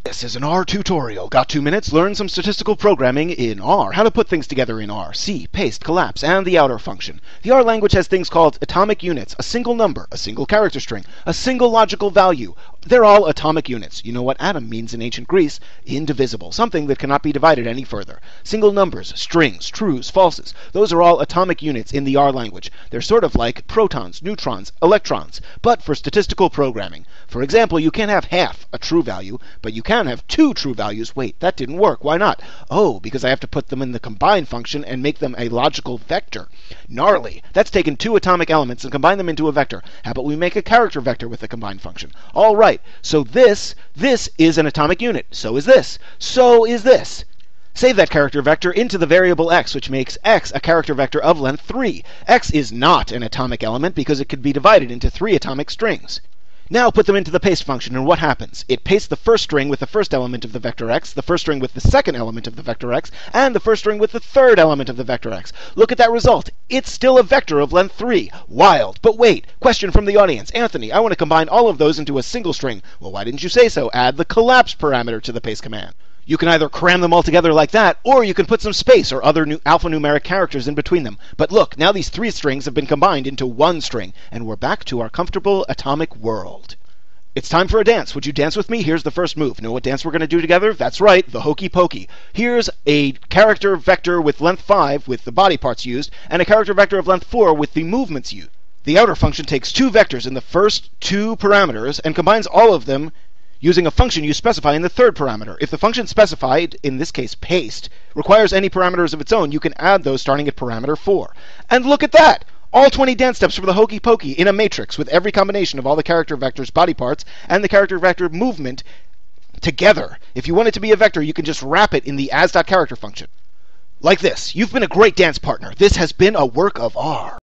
This is an R tutorial. Got 2 minutes? Learn some statistical programming in R. How to put things together in R. See, paste, collapse, and the outer function. The R language has things called atomic units, a single number, a single character string, a single logical value. They're all atomic units. You know what atom means in ancient Greece? Indivisible, something that cannot be divided any further. Single numbers, strings, trues, falses. Those are all atomic units in the R language. They're sort of like protons, neutrons, electrons, but for statistical programming. For example, you can't have half a true value, but you can have 2 true values. Wait, that didn't work. Why not? Oh, because I have to put them in the combine function and make them a logical vector. Gnarly. That's taken 2 atomic elements and combine them into a vector. How about we make a character vector with the combine function? All right. So this is an atomic unit. So is this. So is this. Save that character vector into the variable x, which makes x a character vector of length 3. X is not an atomic element because it could be divided into 3 atomic strings. Now put them into the paste function, and what happens? It pastes the first string with the first element of the vector x, the first string with the second element of the vector x, and the first string with the third element of the vector x. Look at that result. It's still a vector of length 3. Wild. But wait, question from the audience. Anthony, I want to combine all of those into a single string. Well, why didn't you say so? Add the collapse parameter to the paste command. You can either cram them all together like that, or you can put some space or other alphanumeric characters in between them. But look, now these 3 strings have been combined into 1 string, and we're back to our comfortable atomic world. It's time for a dance. Would you dance with me? Here's the first move. Know what dance we're going to do together? That's right, the hokey pokey. Here's a character vector with length 5 with the body parts used, and a character vector of length 4 with the movements used. The outer function takes 2 vectors in the first 2 parameters and combines all of them using a function you specify in the third parameter. If the function specified, in this case paste, requires any parameters of its own, you can add those starting at parameter 4. And look at that! All 20 dance steps for the hokey pokey in a matrix with every combination of all the character vectors' body parts and the character vector movement together. If you want it to be a vector, you can just wrap it in the as.character function. Like this. You've been a great dance partner. This has been a work of R.